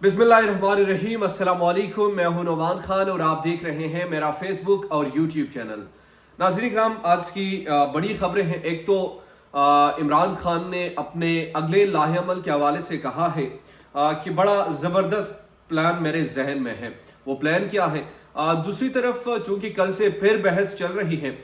बिस्मिल्लाहिर्रहमानिर्रहीम, अस्सलाम वालेकुम। मैं हूं नौमान खान और आप देख रहे हैं मेरा फेसबुक और यूट्यूब चैनल। नाज़रीन इकराम, आज की बड़ी खबरें हैं। एक तो इमरान खान ने अपने अगले लाहेअमल के हवाले से कहा है कि बड़ा ज़बरदस्त प्लान मेरे जहन में है। वो प्लान क्या है? दूसरी तरफ चूंकि कल से फिर बहस चल रही है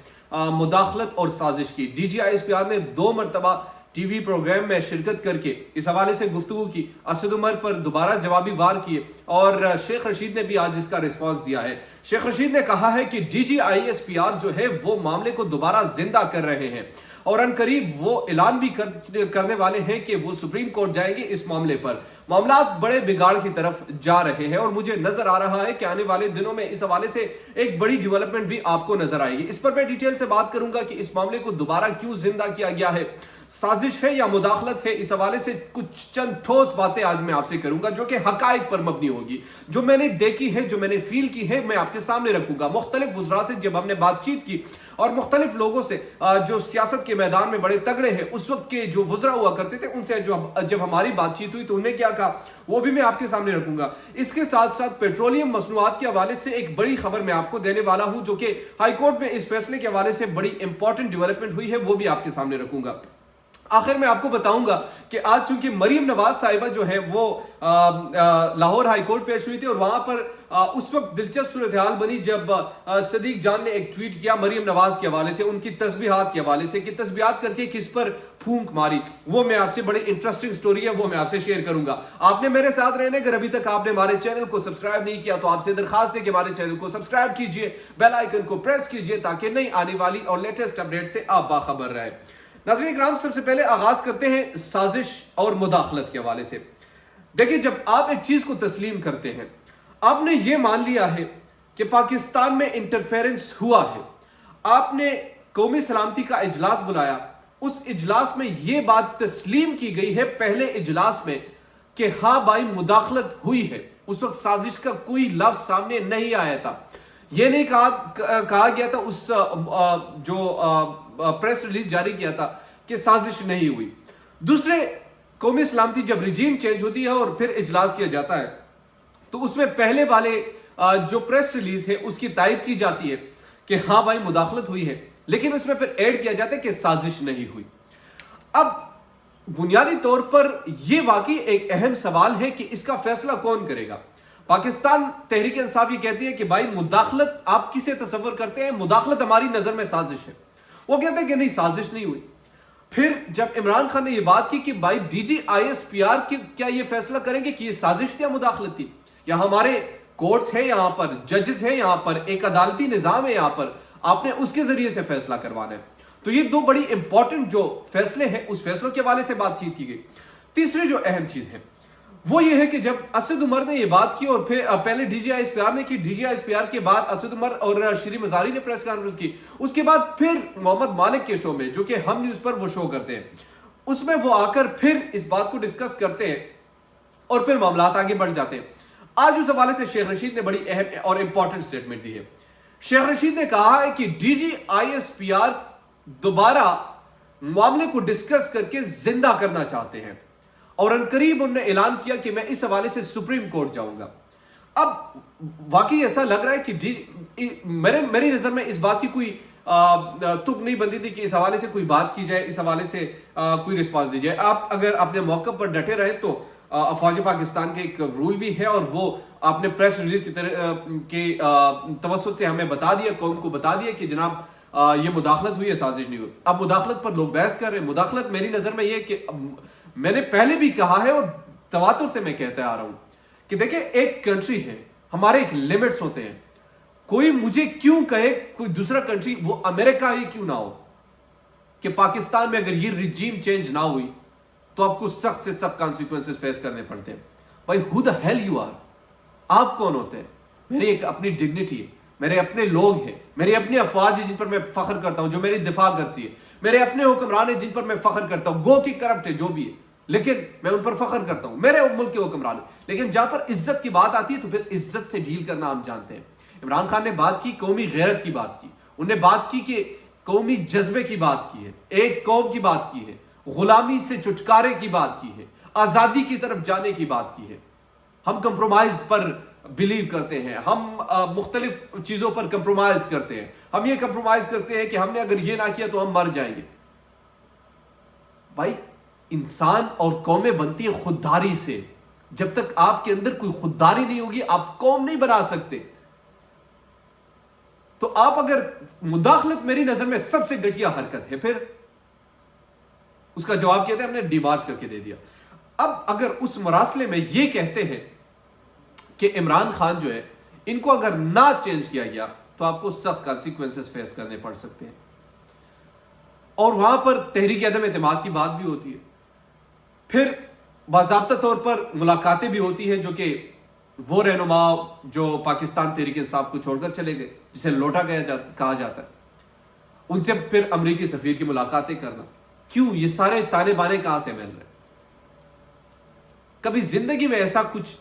मुदाखलत और साजिश की, DGISPR ने 2 मरतबा टीवी प्रोग्राम में शिरकत करके इस हवाले से गुफ्तगू की, असद उमर पर दोबारा जवाबी वार किए और शेख रशीद ने भी आज इसका रिस्पांस दिया है। शेख रशीद ने कहा है कि DGISPR जो है वो मामले को दोबारा जिंदा कर रहे हैं और अनकरीब वो ऐलान भी करने वाले हैं कि वो सुप्रीम कोर्ट जाएंगे इस मामले पर। मामला बड़े बिगाड़ की तरफ जा रहे हैं और मुझे नजर आ रहा है कि आने वाले दिनों में इस हवाले से एक बड़ी डेवलपमेंट भी आपको नजर आएगी। इस पर मैं डिटेल से बात करूंगा कि इस मामले को दोबारा क्यों जिंदा किया गया है, साजिश है या मुदाखलत है। इस हवाले से कुछ चंद ठोस बातें आज मैं आपसे करूंगा जो कि हकायक पर मबनी होगी, जो मैंने देखी है, जो मैंने फील की है, मैं आपके सामने रखूंगा। मुख्तलिफ वज़रा से जब हमने बातचीत की और मुख्तलिफ लोगों से जो सियासत के मैदान में बड़े तगड़े हैं, उस वक्त के जो वज़रा हुआ करते थे, उनसे जब हमारी बातचीत हुई तो उन्हें क्या कहा वो भी मैं आपके सामने रखूंगा। इसके साथ साथ पेट्रोलियम मसनूआत के हवाले से एक बड़ी खबर मैं आपको देने वाला हूं जो कि हाईकोर्ट में इस फैसले के हवाले से बड़ी इंपॉर्टेंट डेवलपमेंट हुई है, वो भी आपके सामने रखूंगा। आखिर में आपको बताऊंगा कि आज चूंकि मरीम नवाज साहिबा जो है वो लाहौर हाई कोर्ट पेश हुई थी और वहां पर उस वक्त दिलचस्प सूरत हाल बनी जब सदीक जान ने एक ट्वीट किया मरीम नवाज के हवाले से, उनकी तस्बीहात के हवाले से कि तस्बीहात करके किस पर फूंक मारी। वो मैं आपसे बड़ी इंटरेस्टिंग स्टोरी है, वो मैं आपसे शेयर करूंगा। आपने मेरे साथ रहने, अगर अभी तक आपने हमारे चैनल को सब्सक्राइब नहीं किया तो आपसे दरखास्त है कि हमारे चैनल को सब्सक्राइब कीजिए, बेल आइकन को प्रेस कीजिए ताकि नई आने वाली और लेटेस्ट अपडेट से आप बाखबर रहे। नाज़रीन इकराम, सबसे पहले आगाज करते हैं साजिश और मुदाखलत के हवाले से। देखिए, जब आप एक चीज को तस्लीम करते हैं, आपने ये मान लिया है कि पाकिस्तान में इंटरफेरेंस हुआ है, आपने कौमी सलामती का इजलास बुलाया, उस इजलास में यह बात तस्लीम की गई है पहले इजलास में कि हाँ भाई मुदाखलत हुई है। उस वक्त साजिश का कोई लफ्ज सामने नहीं आया था। यह नहीं कहा गया था उस जो प्रेस रिलीज जारी किया था कि साजिश नहीं हुई। दूसरे, कौमी सलामती जब रिजीम चेंज होती है और फिर इजलास किया जाता है तो उसमें पहले वाले जो प्रेस रिलीज है उसकी तायद की जाती है कि हाँ भाई मुदाखलत हुई है, लेकिन उसमें फिर ऐड किया जाता है कि साजिश नहीं हुई। अब बुनियादी तौर पर यह वाकई एक अहम सवाल है कि इसका फैसला कौन करेगा। पाकिस्तान तहरीक इंसाफ ये कहती है कि भाई मुदाखलत आप किसे तस्वर करते हैं, मुदाखलत हमारी नजर में साजिश है। वो कहते हैं कि नहीं, साजिश नहीं हुई। फिर जब इमरान खान ने यह बात की कि भाई DGISPR क्या ये फैसला करेंगे कि ये साजिश थी या मुदाखलत थी, या हमारे कोर्ट्स है, यहां पर जजेस है, यहां पर एक अदालती निजाम है, यहां पर आपने उसके जरिए से फैसला करवाना है। तो ये 2 बड़ी इंपॉर्टेंट जो फैसले हैं उस फैसलों के हवाले से बातचीत की गई। तीसरी जो अहम चीज है वो ये है कि जब असद उमर ने ये बात की और फिर पहले DGISPR ने की, DGISPR के बाद असद उमर और श्री मजारी ने प्रेस कॉन्फ्रेंस की, उसके बाद फिर मोहम्मद मालिक के शो में जो कि हम न्यूज पर वो शो करते हैं, उसमें वो आकर फिर इस बात को डिस्कस करते हैं और फिर मामला आगे बढ़ जाते हैं। आज उस हवाले से शेख रशीद ने बड़ी अहम और इंपॉर्टेंट स्टेटमेंट दी है। शेख रशीद ने कहा है कि DGISPR दोबारा मामले को डिस्कस करके जिंदा करना चाहते हैं और अनकरीब उन्होंने ऐलान किया कि मैं इस हवाले से सुप्रीम कोर्ट जाऊंगा। अब वाकई ऐसा लग रहा है कि मेरी नजर में इस बात की कोई तुक नहीं बनती थी कि इस हवाले से कोई बात की जाए, इस हवाले से कोई रिस्पांस दी जाए। आप अगर अपने मौके पर डटे रहे तो अफवाज पाकिस्तान के एक रूल भी है और वो आपने प्रेस रिलीज की तरह के तवस्सुत से हमें बता दिया, कौम को बता दिया कि जनाब ये मुदाखलत हुई है, साजिश नहीं हुई। अब मुदाखलत पर लोग बहस कर रहे हैं। मुदाखलत मेरी नजर में ये कि मैंने पहले भी कहा है और तवातुर से मैं कहता आ रहा हूं कि देखिए, एक कंट्री है, हमारे एक लिमिट्स होते हैं। कोई मुझे क्यों कहे कोई दूसरा कंट्री, वो अमेरिका ही क्यों ना हो, कि पाकिस्तान में अगर ये रिजीम चेंज ना हुई तो आपको सख्त से सख्त कॉन्सिक्वेंसेस फेस करने पड़ते हैं। भाई who the hell you are, आप कौन होते हैं? मेरी एक अपनी डिग्निटी है, मेरे अपने लोग हैं, मेरी अपनी अफवाज है जिन पर मैं फख्र करता हूं, जो मेरी दिफा करती है, मेरे अपने हुक्मरान है जिन पर मैं फख्र करता हूं, गो की करप्ट है जो भी है, लेकिन मैं उन पर फख्र करता हूं, मेरे मुल्क के हुक्मरान है। लेकिन जहां पर इज्जत की बात आती है तो फिर इज्जत से डील करना हम जानते हैं। इमरान खान ने बात की, कौमी गैरत की बात की, उन्हें बात की कि कौमी जज्बे की बात की है, एक कौम की बात की है, गुलामी से छुटकारे की बात की है, आजादी की तरफ जाने की बात की है। ہم کمپرومائز پر بلیو کرتے ہیں, ہم مختلف چیزوں پر کمپرومائز کرتے ہیں. ہم یہ کمپرومائز کرتے ہیں کہ ہم نے اگر یہ نہ کیا تو ہم مر جائیں گے. بھائی انسان اور قومیں بنتی ہیں خودداری سے. جب تک آپ کے اندر کوئی خودداری نہیں ہوگی آپ قوم نہیں بنا سکتے. تو آپ اگر مداخلت میری نظر میں سب سے گھٹیا حرکت ہے, پھر اس کا جواب کہتے ہیں ہم نے ڈیمارچ کر کے دے دیا. اب اگر اس مراسلے میں یہ کہتے ہیں کہ عمران خان جو ہے ان کو اگر نہ چینج کیا گیا تو آپ کو سخت کانسیکوینسز فیس کرنے پڑ سکتے ہیں, اور وہاں پر تحریک عدم اعتماد کی بات بھی ہوتی ہے. پھر باضابطہ طور پر ملاقاتیں بھی ہوتی ہیں, جو کہ وہ رہنما جو پاکستان تحریک انصاف کو چھوڑ کر چلے گئے, جسے لوٹا کہا جاتا ہے, ان سے پھر امریکی سفیر کی ملاقاتیں کرنا. کیوں یہ سارے تانے بانے کہاں سے مل رہے؟ کبھی زندگی میں ایسا کچھ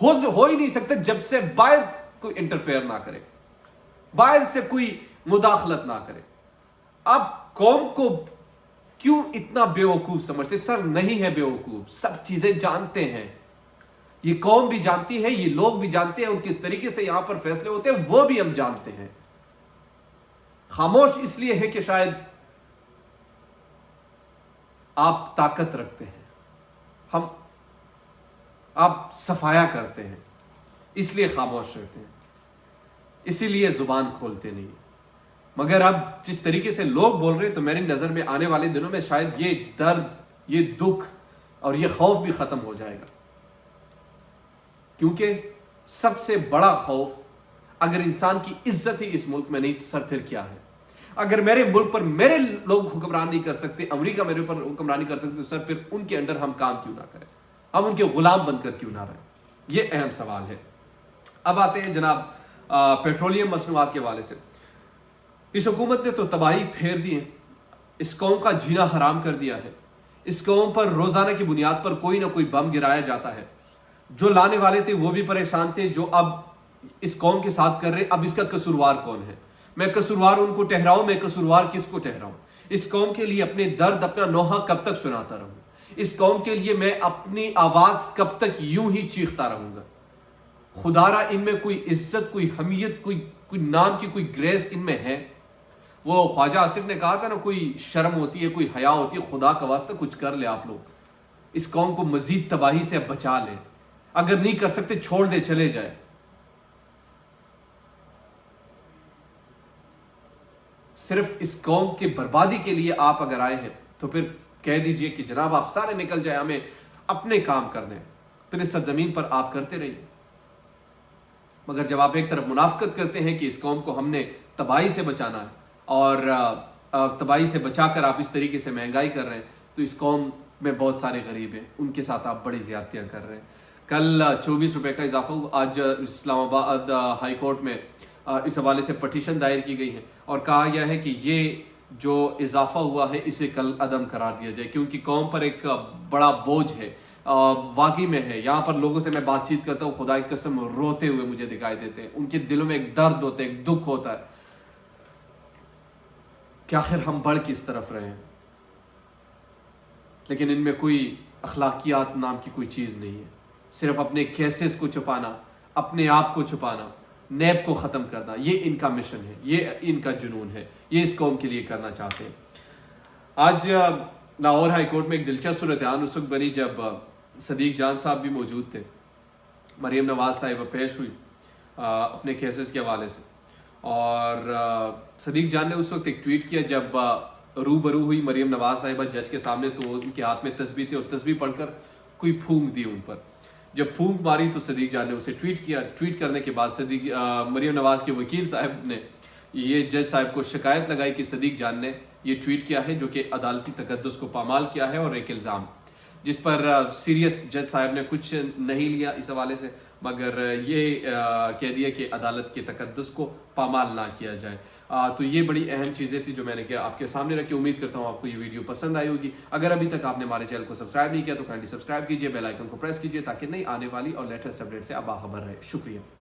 ہو ہی نہیں سکتا جب سے باہر کوئی انٹرفیئر نہ کرے, باہر سے کوئی مداخلت نہ کرے. اب قوم کو کیوں اتنا بے وقوف سمجھتے؟ سر نہیں ہے بے وقوف, سب چیزیں جانتے ہیں. یہ قوم بھی جانتی ہے, یہ لوگ بھی جانتے ہیں, اور کس طریقے سے یہاں پر فیصلے ہوتے ہیں وہ بھی ہم جانتے ہیں. خاموش اس لیے ہے کہ شاید آپ طاقت رکھتے ہیں, آپ صفایا کرتے ہیں, اس لیے خاموش رہتے ہیں, اسی لیے زبان کھولتے نہیں. مگر اب جس طریقے سے لوگ بول رہے ہیں تو میری نظر میں آنے والے دنوں میں شاید یہ درد, یہ دکھ اور یہ خوف بھی ختم ہو جائے گا. کیونکہ سب سے بڑا خوف اگر انسان کی عزت ہی اس ملک میں نہیں تو سر پھر کیا ہے؟ اگر میرے ملک پر میرے لوگ حکمران نہیں کر سکتے, امریکہ میرے اوپر حکمرانی کر سکتے, تو سر پھر ان کے انڈر ہم کام کیوں نہ کریں, ہم ان کے غلام بن کر کیوں نہ رہیں؟ یہ اہم سوال ہے. اب آتے ہیں جناب پیٹرولیم مصنوعات کے حوالے سے. اس حکومت نے تو تباہی پھیر دی ہے, اس قوم کا جینا حرام کر دیا ہے. اس قوم پر روزانہ کی بنیاد پر کوئی نہ کوئی بم گرایا جاتا ہے. جو لانے والے تھے وہ بھی پریشان تھے, جو اب اس قوم کے ساتھ کر رہے, اب اس کا قصوروار کون ہے؟ میں قصوروار ان کو ٹھہراؤں, میں قصوروار کس کو ٹھہراؤں؟ اس قوم کے لیے اپنے درد, اپنا نوحہ کب تک سناتا رہوں؟ اس قوم کے لیے میں اپنی آواز کب تک یوں ہی چیختا رہوں گا؟ خدا را ان میں کوئی عزت, کوئی حمیت, کوئی نام کی کوئی گریس ان میں ہے؟ وہ خواجہ آصف نے کہا تھا نا, کوئی شرم ہوتی ہے, کوئی حیا ہوتی ہے. خدا کا واسطہ کچھ کر لے آپ لوگ, اس قوم کو مزید تباہی سے بچا لے. اگر نہیں کر سکتے چھوڑ دے, چلے جائے. صرف اس قوم کی بربادی کے لیے آپ اگر آئے ہیں تو پھر کہہ دیجئے کہ جناب آپ سارے نکل جائیں, ہمیں اپنے کام کر دیں, پھر اس سرزمین پر آپ کرتے رہیے. مگر جب آپ ایک طرف منافقت کرتے ہیں کہ اس قوم کو ہم نے تباہی سے بچانا ہے, اور تباہی سے بچا کر آپ اس طریقے سے مہنگائی کر رہے ہیں, تو اس قوم میں بہت سارے غریب ہیں, ان کے ساتھ آپ بڑی زیادتیاں کر رہے ہیں. کل 24 روپے کا اضافہ ہوا. آج اسلام آباد ہائی کورٹ میں اس حوالے سے پٹیشن دائر کی گئی ہے, اور کہا گیا ہے کہ یہ جو اضافہ ہوا ہے اسے کل عدم قرار دیا جائے, کیونکہ قوم پر ایک بڑا بوجھ ہے, واقعی میں ہے. یہاں پر لوگوں سے میں بات چیت کرتا ہوں, خدا کی قسم روتے ہوئے مجھے دکھائی دیتے ہیں. ان کے دلوں میں ایک درد ہوتا ہے, ایک دکھ ہوتا ہے کہ آخر ہم بڑھ کس طرف رہے ہیں. لیکن ان میں کوئی اخلاقیات نام کی کوئی چیز نہیں ہے. صرف اپنے کیسز کو چھپانا, اپنے آپ کو چھپانا, نیب کو ختم کرنا, یہ ان کا مشن ہے, یہ ان کا جنون ہے, یہ اس قوم کے لیے کرنا چاہتے ہیں. آج لاہور ہائی کورٹ میں ایک دلچسپ صورتحال اس وقت بنی جب صدیق جان صاحب بھی موجود تھے. مریم نواز صاحبہ پیش ہوئی اپنے کیسز کے حوالے سے, اور صدیق جان نے اس وقت ایک ٹویٹ کیا جب روبرو ہوئی مریم نواز صاحبہ جج کے سامنے, تو ان کے ہاتھ میں تسبیح تھی, اور تسبیح پڑھ کر کوئی پھونک دی ان پر. جب پھونک ماری تو صدیق جان نے اسے ٹویٹ کیا. ٹویٹ کرنے کے بعد مریم نواز کے وکیل صاحب نے یہ جج صاحب کو شکایت لگائی کہ صدیق جان نے یہ ٹویٹ کیا ہے جو کہ عدالتی تقدس کو پامال کیا ہے, اور ایک الزام جس پر سیریس جج صاحب نے کچھ نہیں لیا اس حوالے سے, مگر یہ کہہ دیا کہ عدالت کے تقدس کو پامال نہ کیا جائے. تو یہ بڑی اہم چیزیں تھیں جو میں نے آپ کے سامنے رکھی. امید کرتا ہوں آپ کو یہ ویڈیو پسند آئی ہوگی. اگر ابھی تک آپ نے ہمارے چینل کو سبسکرائب نہیں کیا تو کائنڈلی سبسکرائب کیجئے, بیل آئیکن کو پریس کیجئے تاکہ نئی آنے والی اور لیٹسٹ اپڈیٹ سے آپ باخبر رہیں. شکریہ.